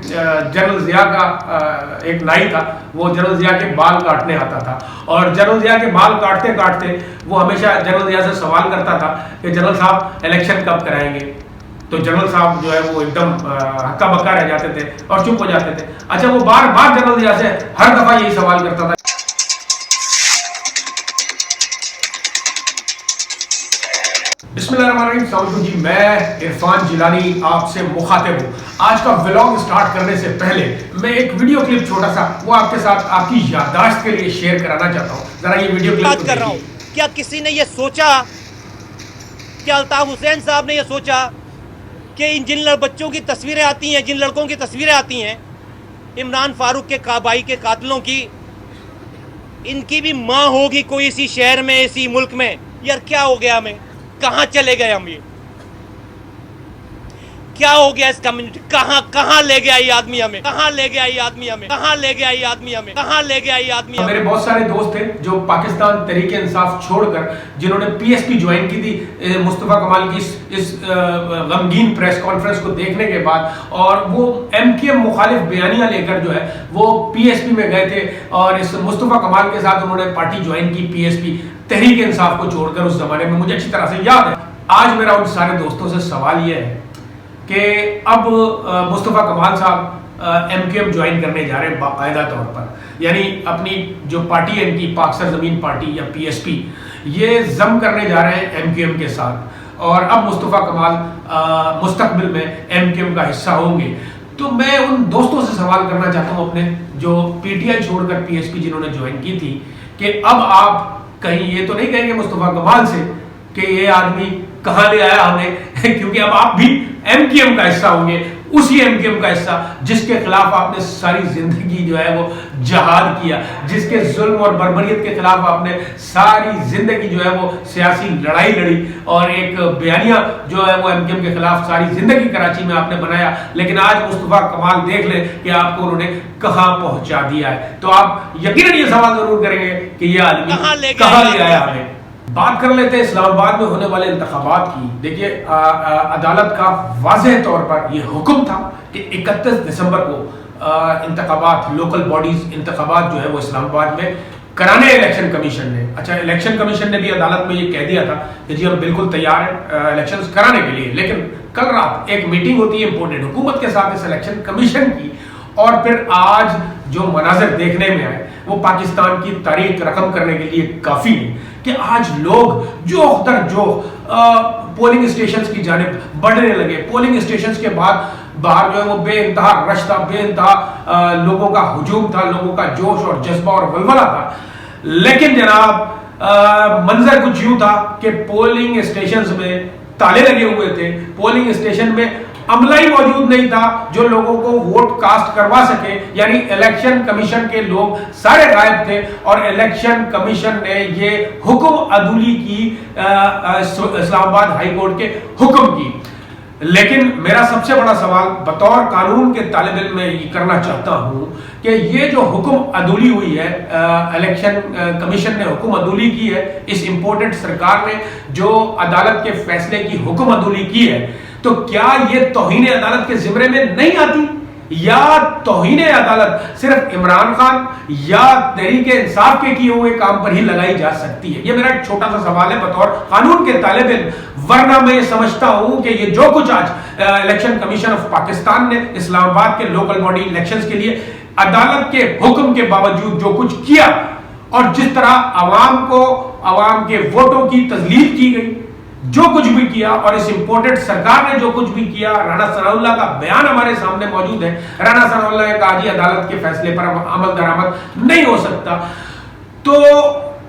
General जिया का एक नाई था, वो जनरल जिया के बाल काटने आता था और जनरल जिया के बाल काटते काटते वो हमेशा जनरल जिया से सवाल करता था कि जनरल साहब इलेक्शन कब कराएंगे। तो जनरल साहब जो है वो एकदम हक्का बक्का रह जाते थे और चुप हो जाते थे। अच्छा, वो बार बार जनरल जिया से हर दफा यही सवाल करता था। बिस्मिल्लाहिर्रहमानिर्रहीम जी, मैं इरफान जिलानी आपसे मुखातिब हूँ। आज का व्लॉग स्टार्ट करने से पहले मैं एक वीडियो क्लिप छोटा सा वो आपके साथ आपकी याददाश्त के लिए शेयर कराना चाहता हूँ। जरा ये वीडियो क्लिप बात कर रहा हूँ। क्या किसी ने ये सोचा, क्या अल्ताफ हुसैन साहब ने ये सोचा कि इन जिन बच्चों की तस्वीरें आती हैं, जिन लड़कों की तस्वीरें आती हैं, इमरान फारूक के काबाई के कातलों की, इनकी भी माँ होगी कोई इसी शहर में, इसी मुल्क में। यार क्या हो गया हमें? कहाँ चले गए हम? ये क्या हो गया इस कम्युनिटी? कहाँ ले गया ये आदमी हमें? कहाँ ले गया ये आदमी हमें? कहाँ ले गया ये आदमी हमें? कहाँ ले गया ये आदमी हमें? मेरे बहुत सारे दोस्त थे जो पाकिस्तान तहरीक इंसाफ छोड़कर जिन्होंने पीएसपी ज्वाइन की थी मुस्तफा कमाल की इस गमगीन प्रेस कॉन्फ्रेंस को देखने के बाद, और वो एमकेएम मुखालिफ बयानियां लेकर जो है वो पीएसपी में गए थे और इस मुस्तफा कमाल के साथ उन्होंने पार्टी ज्वाइन की, पीएसपी तहरीक इंसाफ को छोड़कर। उस जमाने में मुझे अच्छी तरह से याद है। आज मेरा उन सारे दोस्तों से सवाल यह है कि अब मुस्तफा कमाल साहब एमकेएम ज्वाइन करने जा रहे हैं बाकायदा तौर पर, यानी अपनी जो पार्टी है इनकी पाक सरजमीन पार्टी या पीएसपी, ये जम करने जा रहे हैं एमकेएम के साथ, और अब मुस्तफा कमाल मुस्तकबिल में एमकेएम का हिस्सा होंगे। तो मैं उन दोस्तों से सवाल करना चाहता हूँ अपने, जो पीटीआई छोड़कर पीएसपी जिन्होंने ज्वाइन की थी, कि अब आप कहीं ये तो नहीं कहेंगे मुस्तफा कमाल से कि ये आदमी कहाँ ले आया हमें क्योंकि अब आप भी एमकेएम का हिस्सा होंगे, उसी एमकेएम का हिस्सा जिसके खिलाफ आपने सारी जिंदगी जो है वो जहाद किया, जिसके जुल्म और बर्बरियत के खिलाफ आपने सारी जिंदगी जो है वो सियासी लड़ाई लड़ी, और एक बयानिया जो है वो एमकेएम के खिलाफ सारी जिंदगी कराची में आपने बनाया। लेकिन आज मुस्तफा कमाल देख ले कि आपको उन्होंने कहां पहुंचा दिया है। तो आप यकीनन ये सवाल जरूर करेंगे कि ये आदमी कहां ले आया हमें। बात कर लेते हैं इस्लामाबाद में होने वाले इंतखाबात की। देखिए, अदालत का वाज़ेह तौर पर यह हुक्म था कि 31 दिसंबर को इंतखाबात, लोकल बॉडीज इंतखाबात जो है वो इस्लामाबाद में कराने इलेक्शन कमीशन ने। अच्छा, इलेक्शन कमीशन ने भी अदालत में ये कह दिया था कि जी हम बिल्कुल तैयार हैं इलेक्शन कराने के लिए। लेकिन कल रात एक मीटिंग होती है इंपोर्टेड हुकूमत के साथ इस इलेक्शन कमीशन की, और फिर आज जो मनाजर देखने में आए वो पाकिस्तान की तारीख रकम करने के लिए काफी है कि आज लोग जोख दर जोख पोलिंग स्टेशंस की जानिब बढ़ने लगे। पोलिंग स्टेशंस के बाद बाहर जो है वो बेइंतहा रश था, बेइंतहा लोगों का हुजूम था, लोगों का जोश और जज्बा और वलवला था। लेकिन जनाब मंजर कुछ यूं था कि पोलिंग स्टेशंस में ताले लगे हुए थे, पोलिंग स्टेशन में अमला ही मौजूद नहीं था जो लोगों को वोट कास्ट करवा सके, यानी इलेक्शन कमीशन के लोग सारे गायब थे। और इलेक्शन कमीशन ने ये हुक्म अदूली की इस्लामाबाद हाई कोर्ट के हुक्म की। लेकिन मेरा सबसे बड़ा सवाल बतौर कानून के तालिब इल्म में ये करना चाहता हूं कि ये जो हुक्म अदूली हुई है, इलेक्शन कमीशन ने हुक्म अदूली की है, इस इंपोर्टेड सरकार ने जो अदालत के फैसले की हुक्म अदूली की है, तो क्या ये तौहीन अदालत के जिम्मे में नहीं आती, या तौहीन अदालत सिर्फ इमरान खान या तहरीक इंसाफ के किए हुए काम पर ही लगाई जा सकती है? ये मेरा एक छोटा सा सवाल है बतौर कानून के तालिब इल्म। वरना मैं ये समझता हूं कि ये जो कुछ आज इलेक्शन कमीशन ऑफ पाकिस्तान ने इस्लामाबाद के लोकल बॉडी इलेक्शंस के लिए अदालत के हुक्म के बावजूद जो कुछ किया, और जिस तरह अवाम के वोटों की तजलील की गई, जो कुछ भी किया, और इस इंपोर्टेड सरकार ने जो कुछ भी किया, राना सनाउल्लाह का बयान हमारे सामने मौजूद है। राना सनाउल्लाह ने कहा जी अदालत के फैसले पर अमल दरामद नहीं हो सकता। तो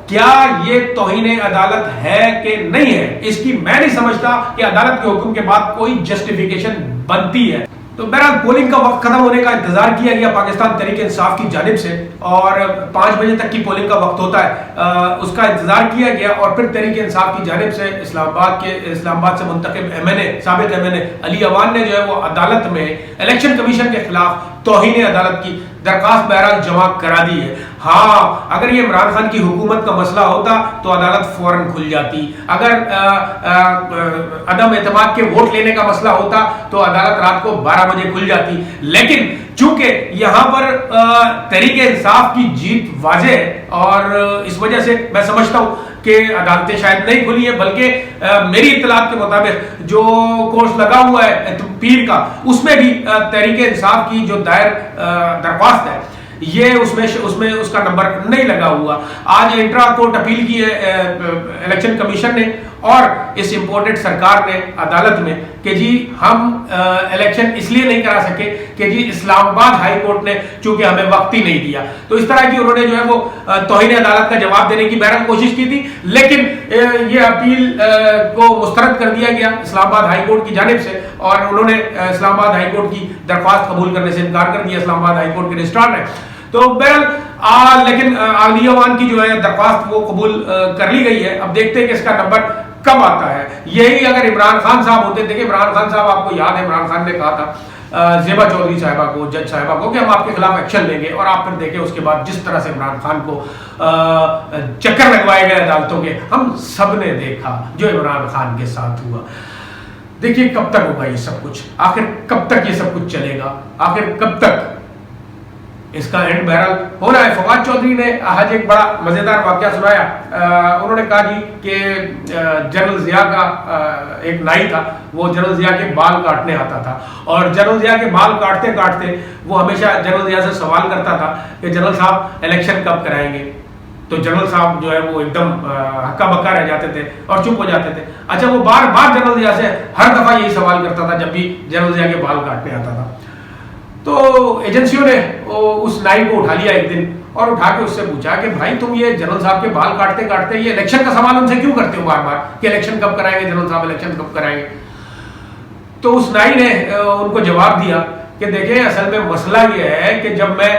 क्या ये तौहीन अदालत है कि नहीं है, इसकी मैं नहीं समझता कि अदालत के हुक्म के बाद कोई जस्टिफिकेशन बनती है। तो बहरहाल पोलिंग का वक्त खत्म होने का इंतजार किया गया पाकिस्तान तहरीक इंसाफ की जानिब से, और 5 बजे तक की पोलिंग का वक्त होता है, उसका इंतजार किया गया। और फिर तहरीक इंसाफ की जानिब से इस्लामाबाद से मुंतखब एमएनए, साबिक एमएनए अली अवान ने जो है वो अदालत में इलेक्शन कमीशन के खिलाफ तौहीन अदालत की दरखास्त बहरहाल जमा करा दी है। हाँ, अगर ये इमरान खान की हुकूमत का मसला होता तो अदालत फौरन खुल जाती। अगर अदम एतमाद के वोट लेने का मसला होता तो अदालत रात को 12 बजे खुल जाती। लेकिन चूंकि यहां पर तहरीक इंसाफ की जीत वाज़ेह है और इस वजह से मैं समझता हूं कि अदालतें शायद नहीं खुली है, बल्कि मेरी इत्तलात के मुताबिक जो कोर्स लगा हुआ है पीर का, उसमें भी तहरीक इंसाफ की जो दायर दरख्वास्त है ये उसमें उसका नंबर नहीं लगा हुआ। आज इंट्रा कोर्ट अपील की है इलेक्शन कमीशन ने और इस इंपोर्टेड सरकार ने अदालत में कि जी हम इलेक्शन इसलिए नहीं करा सके कि जी इस्लामाबाद हाई कोर्ट ने चूंकि हमें वक्त ही नहीं दिया। तो इस तरह की उन्होंने जो है वो तौहीन अदालत का जवाब देने की बहरहाल कोशिश की थी, लेकिन ये अपील को मुस्तरद कर दिया गया इस्लामाबाद हाई कोर्ट की जानिब से और उन्होंने इस्लामाबाद हाई कोर्ट की दरख्वास्त कबूल करने से इनकार कर दिया इस्लामाबाद हाई कोर्ट के रजिस्ट्रार ने। तो बहरहाल लेकिन आली अवान की जो है दरख्वास्त वो कबूल कर ली गई है। अब देखते हैं कि इसका नंबर कब आता है। यही अगर इमरान खान साहब होते, देखिए इमरान खान साहब, आपको याद है इमरान खान ने कहा था ज़ेबा चौधरी साहिबा को, जज साहिबा को, कि हम आपके खिलाफ एक्शन लेंगे, और आप फिर देखें उसके बाद जिस तरह से इमरान खान को चक्कर लगवाए गए अदालतों के, हम सब ने देखा जो इमरान खान के साथ हुआ। देखिए कब तक होगा ये सब कुछ, आखिर कब तक ये सब कुछ चलेगा, आखिर कब तक इसका एंड बहरहाल हो रहा है। फवाद चौधरी ने आज एक बड़ा मजेदार वाकया सुनाया। उन्होंने कहा जी कि जनरल जिया का एक नाई था, वो जनरल जिया के बाल काटने आता था और जनरल जिया के बाल काटते काटते वो हमेशा जनरल जिया से सवाल करता था कि जनरल साहब इलेक्शन कब कराएंगे। तो जनरल साहब जो है वो एकदम हक्का बक्का रह जाते थे और चुप हो जाते थे। अच्छा, वो बार बार जनरल जिया से हर दफा यही सवाल करता था जब भी जनरल जिया के बाल काटने आता था। तो एजेंसियों ने उस नाई को उठा लिया एक दिन और उठा के उससे पूछा कि भाई तुम ये जनरल साहब के बाल काटते काटते ये इलेक्शन का सवाल उनसे क्यों करते हो बार बार कि इलेक्शन कब कराएंगे जनरल साहब, इलेक्शन कब कराएंगे। तो उस नाई ने उनको जवाब दिया कि देखिए असल में मसला ये है कि जब मैं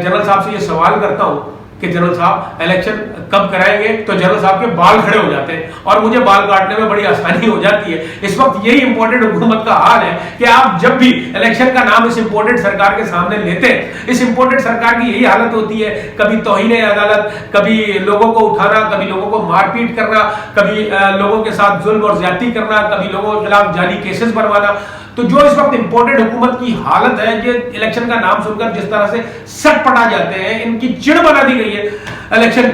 जनरल साहब से ये सवाल करता हूं कि जनरल साहब इलेक्शन कब कराएंगे, तो जनरल साहब के बाल खड़े हो जाते हैं और मुझे बाल काटने में बड़ी आसानी हो जाती है। इस वक्त यही इंपोर्टेड हुकूमत का हाल है कि आप जब भी इलेक्शन का नाम इस इंपोर्टेड सरकार के सामने लेते हैं, इस इंपोर्टेड सरकार की यही हालत होती है, कभी तौहीन अदालत, कभी लोगों को उठाना, कभी लोगों को मारपीट करना, कभी लोगों के साथ जुल्म और ज्यादती करना, कभी लोगों के खिलाफ जाली केसेस बनवाना। तो जो इस वक्त इंपोर्टेड हुकूमत की हालत है, ये इलेक्शन का नाम सुनकर जिस तरह से सटपटा जाते हैं, इनकी चिड़ बना दी गई है इलेक्शन।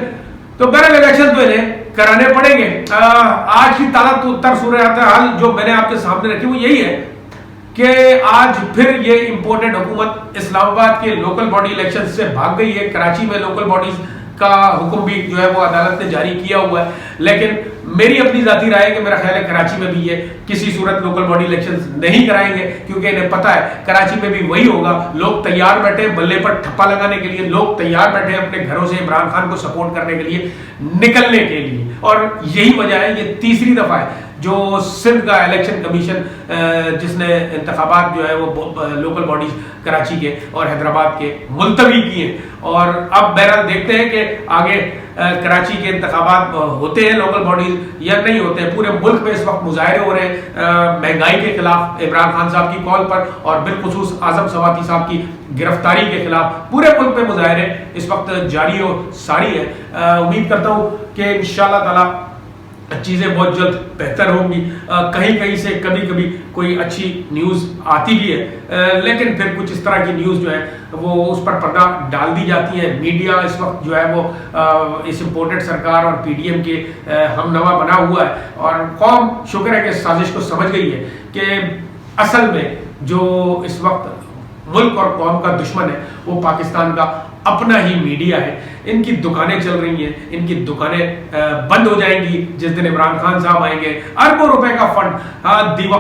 तो बहरहाल इलेक्शन तो इन्हें कराने पड़ेंगे। आज की ताज़ा उत्तर सूरत हाल जो मैंने आपके सामने रखी वो यही है कि आज फिर ये इंपोर्टेड हुकूमत इस्लामाबाद के लोकल बॉडी इलेक्शन से भाग गई है। कराची में लोकल बॉडीज का हुक्म भी जो है वो अदालत ने जारी किया हुआ है, लेकिन मेरी अपनी जाती राय है कि मेरा ख्याल है कराची में भी ये किसी सूरत लोकल बॉडी इलेक्शंस नहीं कराएंगे, क्योंकि इन्हें पता है कराची में भी वही होगा। लोग तैयार बैठे हैं बल्ले पर ठप्पा लगाने के लिए, लोग तैयार बैठे हैं अपने घरों से इमरान खान को सपोर्ट करने के लिए, निकलने के लिए। और यही वजह है, ये तीसरी दफा है जो सिंध का इलेक्शन कमीशन जिसने इंतखाबात जो है वो लोकल बॉडीज कराची के और हैदराबाद के मुलतवी किए, और अब बहरहाल देखते हैं कि आगे कराची के इंतखाबात होते हैं लोकल बॉडीज या नहीं होते हैं। पूरे मुल्क में इस वक्त मुजाहरे हो रहे हैं महंगाई के खिलाफ इमरान खान साहब की कॉल पर, और बिलखुसूस आजम सवाती साहब की गिरफ्तारी के खिलाफ पूरे मुल्क में मुजाहरे इस वक्त जारी और सारी है। उम्मीद करता हूँ कि इंशाअल्लाह ताला चीज़ें बहुत जल्द बेहतर होंगी। कहीं कहीं से कभी कभी कोई अच्छी न्यूज़ आती भी है, लेकिन फिर कुछ इस तरह की न्यूज़ जो है वो उस पर पर्दा डाल दी जाती है। मीडिया इस वक्त जो है वो इस इम्पोर्टेड सरकार और पीडीएम के हमनवा बना हुआ है, और कौम शुक्र है कि इस साजिश को समझ गई है कि असल में जो इस वक्त मुल्क और कौम का दुश्मन है वो पाकिस्तान का अपना ही मीडिया है। इनकी दुकानें चल रही हैं, इनकी दुकानें बंद हो जाएंगी जिस दिन इमरान खान साहब आएंगे। अरबों रुपए का फंड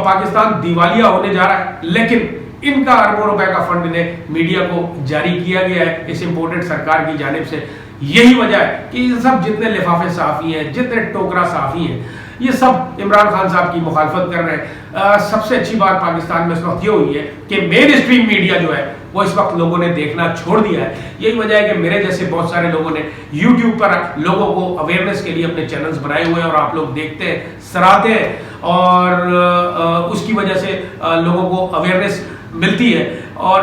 पाकिस्तान दिवालिया होने जा रहा है, लेकिन इनका अरबों रुपए का फंड इन्हें मीडिया को जारी किया गया है इस इंपोर्टेड सरकार की जानिब से। यही वजह है कि ये सब जितने लिफाफे साफी हैं, जितने टोकरा साफी हैं, ये सब इमरान खान साहब की मुखालफत कर रहे हैं। सबसे अच्छी बात पाकिस्तान में इस वक्त ये हुई है कि मेन स्ट्रीम मीडिया जो है वो इस वक्त लोगों ने देखना छोड़ दिया है। यही वजह है कि मेरे जैसे बहुत सारे लोगों ने YouTube पर लोगों को अवेयरनेस के लिए अपने चैनल्स बनाए हुए हैं, और आप लोग देखते हैं, सराहते हैं, और उसकी वजह से लोगों को अवेयरनेस मिलती है। और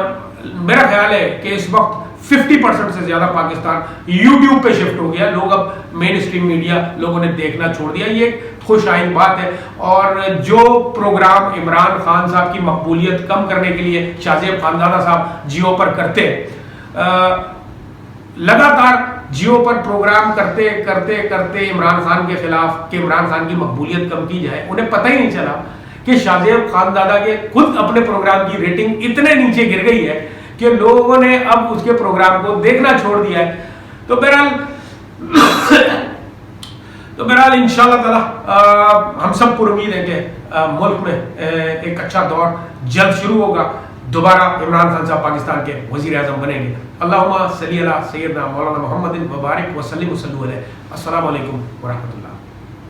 मेरा ख्याल है कि इस वक्त 50% से ज्यादा पाकिस्तान यूट्यूब पे शिफ्ट हो गया। लोग अब मेन स्ट्रीम मीडिया लोगों ने देखना छोड़ दिया। ये खुश आइन बात है। और जो प्रोग्राम इमरान खान साहब की मकबूलियत कम करने के लिए शाहजेब खानदादा साहब जियो पर करते हैं, लगातार जियो पर प्रोग्राम करते करते करते इमरान खान के खिलाफ कि इमरान खान की मकबूलियत कम की जाए, उन्हें पता ही नहीं चला कि शाहजेब खानदादा के खुद अपने प्रोग्राम की रेटिंग इतने नीचे गिर गई है कि लोगों ने अब उसके प्रोग्राम को देखना छोड़ दिया है। तो बहरहाल इंशाअल्लाह ताला हम सब पुरुमीद है कि मुल्क में एक अच्छा दौर जल्द शुरू होगा। दोबारा इमरान खान साहब पाकिस्तान के वजीर आजम बनेंगे। अल्लाहुम्मा सल्ली अला सय्यदना मौलाना मुहम्मदिन व बारिक व सल्लिम वसल्लम अलैहि। अस्सलामु अलैकुम व रहमतुल्लाह।